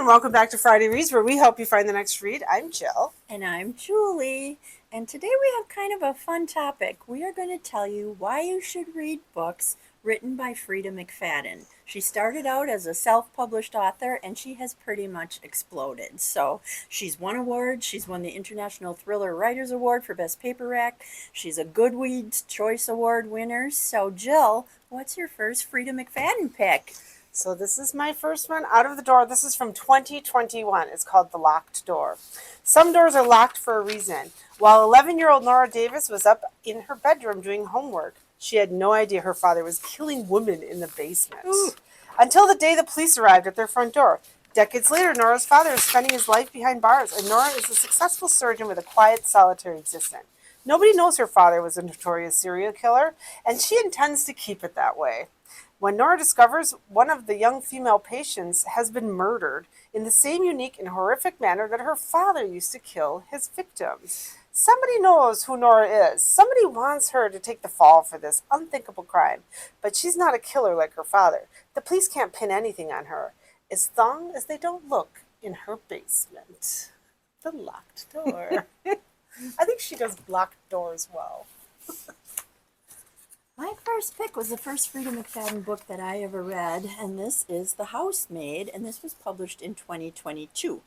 welcome back to Friday Reads, where we help you find the next read. I'm Jill. And I'm Julie. And today we have kind of a fun topic. We are going to tell you why you should read books written by Freida McFadden. She started out as a self-published author and she has pretty much exploded. So she's won awards. She's won the International Thriller Writers Award for Best Paperback. She's a Goodreads Choice Award winner. So Jill, what's your first Freida McFadden pick? So this is my first one out of the door. This is from 2021. It's called The Locked Door. Some doors are locked for a reason. While 11-year-old Nora Davis was up in her bedroom doing homework, she had no idea her father was killing women in the basement. Ooh. Until the day the police arrived at their front door. Decades later, Nora's father is spending his life behind bars, and Nora is a successful surgeon with a quiet, solitary existence. Nobody knows her father was a notorious serial killer, and she intends to keep it that way. When Nora discovers one of the young female patients has been murdered in the same unique and horrific manner that her father used to kill his victims. Somebody knows who Nora is. Somebody wants her to take the fall for this unthinkable crime. But she's not a killer like her father. The police can't pin anything on her, as long as they don't look in her basement. The locked door. I think she does locked doors well. My first pick was the first Freida McFadden book that I ever read, and this is The Housemaid, and this was published in 2022.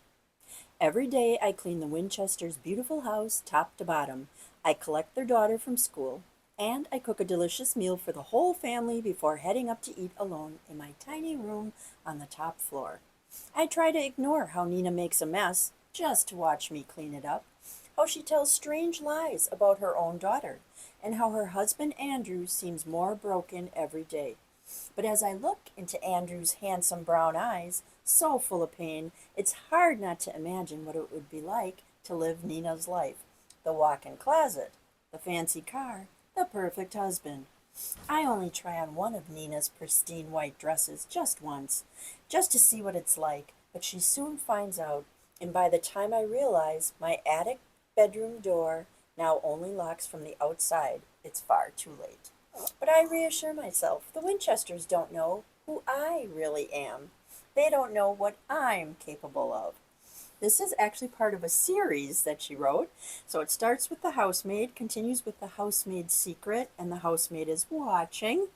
Every day I clean the Winchesters' beautiful house top to bottom. I collect their daughter from school, and I cook a delicious meal for the whole family before heading up to eat alone in my tiny room on the top floor. I try to ignore how Nina makes a mess just to watch me clean it up, how she tells strange lies about her own daughter, and how her husband Andrew seems more broken every day. But as I look into Andrew's handsome brown eyes, so full of pain, it's hard not to imagine what it would be like to live Nina's life. The walk-in closet, the fancy car, the perfect husband. I only try on one of Nina's pristine white dresses just once, just to see what it's like, but she soon finds out, and by the time I realize my attic bedroom door now only locks from the outside, it's far too late. But I reassure myself, the Winchesters don't know who I really am. They don't know what I'm capable of. This is actually part of a series that she wrote. So it starts with The Housemaid, continues with The Housemaid's Secret, and The Housemaid is Watching.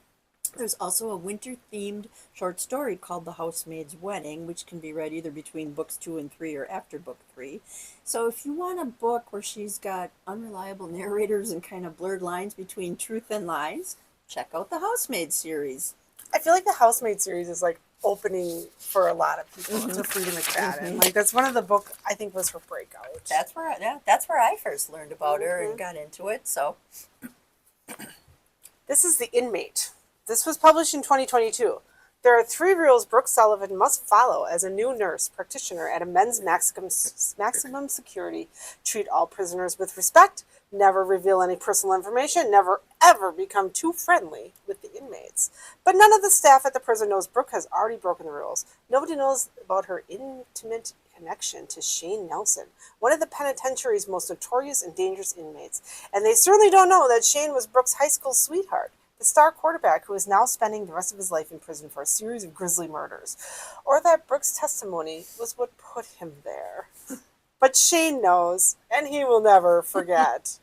There's also a winter-themed short story called The Housemaid's Wedding, which can be read either between books 2 and 3 or after book 3. So if you want a book where she's got unreliable narrators and kind of blurred lines between truth and lies, check out the Housemaid series. I feel like the Housemaid series is like opening for a lot of people to Freida McFadden. Like that's one of the book I think was her breakout. That's where I first learned about her and got into it. So this is The Inmate. This was published in 2022. There are 3 rules Brooke Sullivan must follow as a new nurse practitioner at a men's maximum security. Treat all prisoners with respect. Never reveal any personal information. Never, ever become too friendly with the inmates. But none of the staff at the prison knows Brooke has already broken the rules. Nobody knows about her intimate connection to Shane Nelson, one of the penitentiary's most notorious and dangerous inmates. And they certainly don't know that Shane was Brooke's high school sweetheart, the star quarterback who is now spending the rest of his life in prison for a series of grisly murders, or that Brooke's testimony was what put him there. But Shane knows, and he will never forget.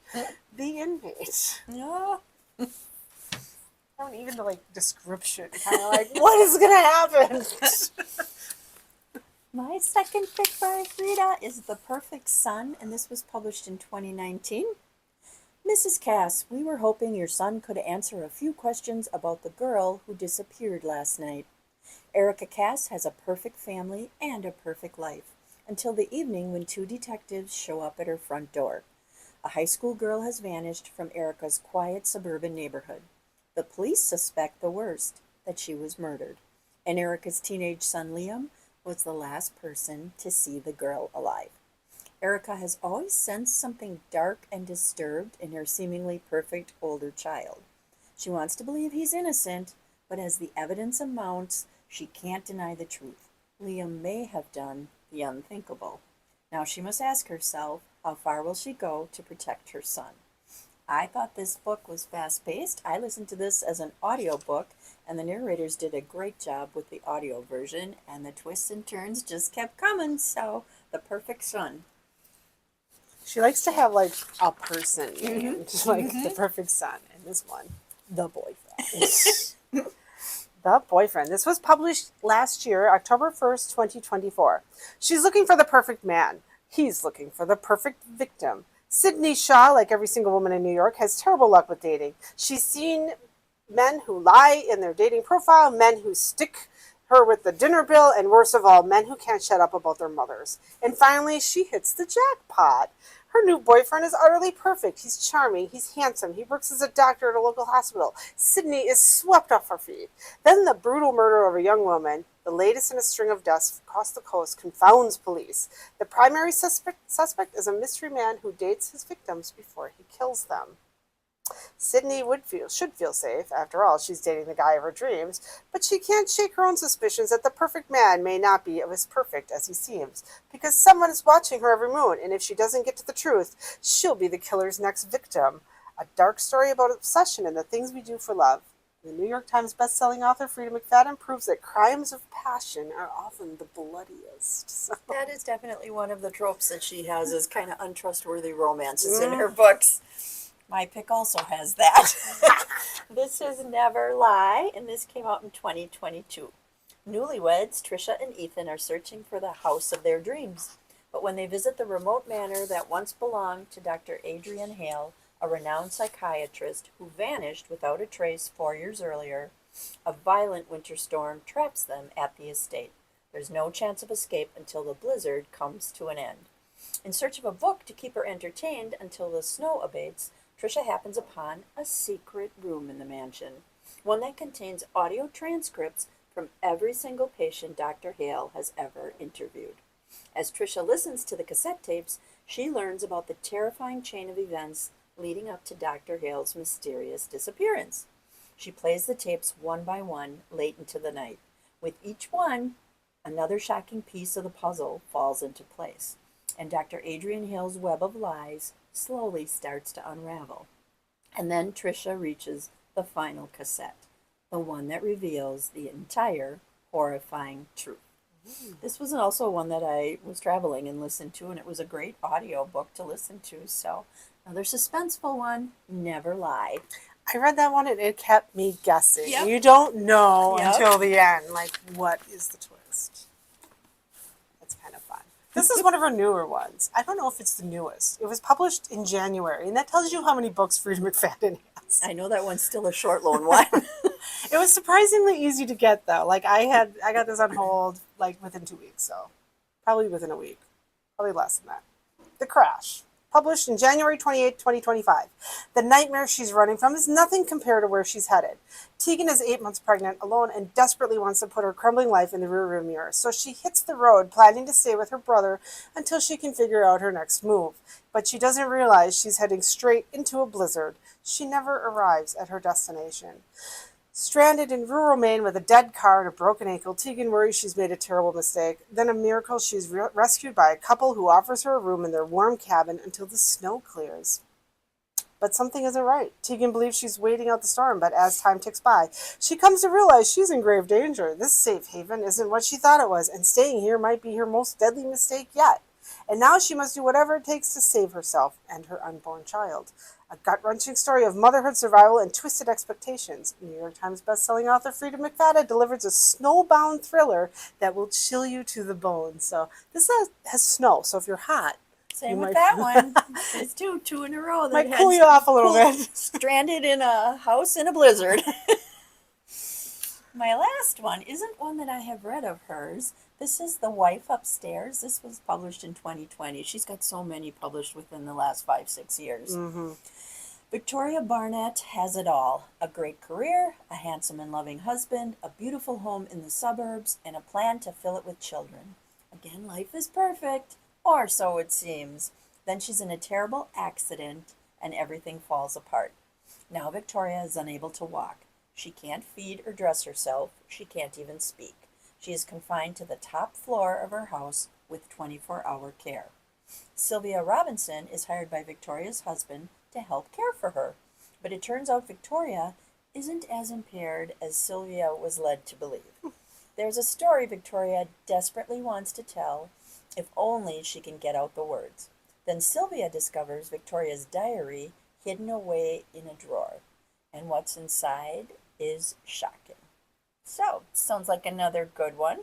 The Inmate. yeah. I don't even the description. Kind of like, what is going to happen? My second pick by Freida is The Perfect Son, and this was published in 2019. Mrs. Cass, we were hoping your son could answer a few questions about the girl who disappeared last night. Erica Cass has a perfect family and a perfect life, until the evening when 2 detectives show up at her front door. A high school girl has vanished from Erica's quiet suburban neighborhood. The police suspect the worst, that she was murdered, and Erica's teenage son Liam was the last person to see the girl alive. Erica has always sensed something dark and disturbed in her seemingly perfect older child. She wants to believe he's innocent, but as the evidence amounts, she can't deny the truth. Liam may have done the unthinkable. Now she must ask herself, how far will she go to protect her son? I thought this book was fast-paced. I listened to this as an audiobook, and the narrators did a great job with the audio version, and the twists and turns just kept coming, so the perfect son. She likes to have like a person named, like the perfect son. And this one, the boyfriend. The boyfriend. This was published last year, October 1st, 2024. She's looking for the perfect man. He's looking for the perfect victim. Sydney Shaw, like every single woman in New York, has terrible luck with dating. She's seen men who lie in their dating profile, men who stick her with the dinner bill, and worst of all, men who can't shut up about their mothers. And finally, she hits the jackpot. Her new boyfriend is utterly perfect. He's charming. He's handsome. He works as a doctor at a local hospital. Sydney is swept off her feet. Then the brutal murder of a young woman, the latest in a string of deaths across the coast, confounds police. The primary suspect is a mystery man who dates his victims before he kills them. Sydney should feel safe. After all, she's dating the guy of her dreams, but she can't shake her own suspicions that the perfect man may not be as perfect as he seems, because someone is watching her every moon, and if she doesn't get to the truth, she'll be the killer's next victim. A dark story about obsession and the things we do for love. The New York Times bestselling author Freida McFadden proves that crimes of passion are often the bloodiest. So. That is definitely one of the tropes that she has, is kind of untrustworthy romances in her books. My pick also has that. This is Never Lie, and this came out in 2022. Newlyweds, Trisha and Ethan, are searching for the house of their dreams. But when they visit the remote manor that once belonged to Dr. Adrian Hale, a renowned psychiatrist who vanished without a trace 4 years earlier, a violent winter storm traps them at the estate. There's no chance of escape until the blizzard comes to an end. In search of a book to keep her entertained until the snow abates, Trisha happens upon a secret room in the mansion, one that contains audio transcripts from every single patient Dr. Hale has ever interviewed. As Trisha listens to the cassette tapes, she learns about the terrifying chain of events leading up to Dr. Hale's mysterious disappearance. She plays the tapes one by one late into the night. With each one, another shocking piece of the puzzle falls into place, and Dr. Adrian Hale's web of lies slowly starts to unravel. And then Trisha reaches the final cassette, the one that reveals the entire horrifying truth. This was also one that I was traveling and listened to, and it was a great audio book to listen to. So another suspenseful one, Never Lie. I read that one and it kept me guessing. Yep. You don't know Yep. until the end, like, what is the twist? That's kind of fun. This is one of her newer ones. I don't know if it's the newest. It was published in January, and that tells you how many books Freida McFadden has. I know that one's still a short loan one. It was surprisingly easy to get, though. Like, I got this on hold, like, within 2 weeks, so probably within a week. Probably less than that. The Crash. Published in January 28, 2025. The nightmare she's running from is nothing compared to where she's headed. Tegan is 8 months pregnant, alone, and desperately wants to put her crumbling life in the rearview mirror. So she hits the road, planning to stay with her brother until she can figure out her next move. But she doesn't realize she's heading straight into a blizzard. She never arrives at her destination. Stranded in rural Maine with a dead car and a broken ankle, Tegan worries she's made a terrible mistake. Then a miracle, she's rescued by a couple who offers her a room in their warm cabin until the snow clears. But something isn't right. Tegan believes she's waiting out the storm, but as time ticks by, she comes to realize she's in grave danger. This safe haven isn't what she thought it was, and staying here might be her most deadly mistake yet. And now she must do whatever it takes to save herself and her unborn child. A gut-wrenching story of motherhood survival and twisted expectations. New York Times bestselling author Freida McFadden delivers a snowbound thriller that will chill you to the bone. So this has snow, so if you're hot, Same with that one. It's two in a row. That might cool you off a little bit. Stranded in a house in a blizzard. My last one isn't one that I have read of hers. This is The Wife Upstairs. This was published in 2020. She's got so many published within the last 5-6 years. Mm-hmm. Victoria Barnett has it all. A great career, a handsome and loving husband, a beautiful home in the suburbs, and a plan to fill it with children. Again, life is perfect, or so it seems. Then she's in a terrible accident, and everything falls apart. Now Victoria is unable to walk. She can't feed or dress herself. She can't even speak. She is confined to the top floor of her house with 24-hour care. Sylvia Robinson is hired by Victoria's husband to help care for her. But it turns out Victoria isn't as impaired as Sylvia was led to believe. There's a story Victoria desperately wants to tell, if only she can get out the words. Then Sylvia discovers Victoria's diary hidden away in a drawer, and what's inside is shocking. So, sounds like another good one.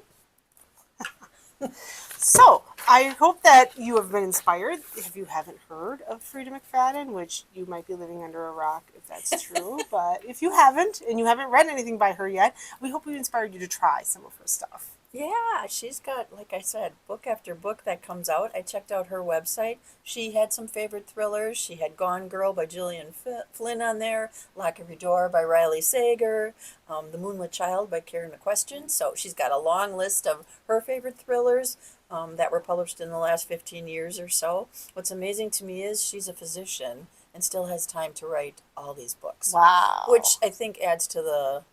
So, I hope that you have been inspired. If you haven't heard of Freida McFadden, which you might be living under a rock if that's true, but if you haven't and you haven't read anything by her yet, we hope we inspired you to try some of her stuff. Yeah, she's got, like I said, book after book that comes out. I checked out her website. She had some favorite thrillers. She had Gone Girl by Gillian Flynn on there, Lock Every Door by Riley Sager, The Moonlit Child by Karen McQuestion. So she's got a long list of her favorite thrillers that were published in the last 15 years or so. What's amazing to me is she's a physician and still has time to write all these books. Wow. Which I think adds to the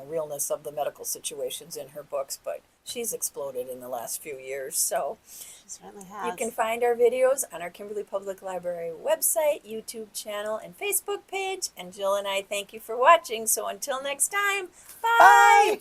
realness of the medical situations in her books, but she's exploded in the last few years. So She certainly has. you can find our videos on our Kimberly Public Library website, YouTube channel, and Facebook page. And Jill and I thank you for watching. So until next time, bye! Bye!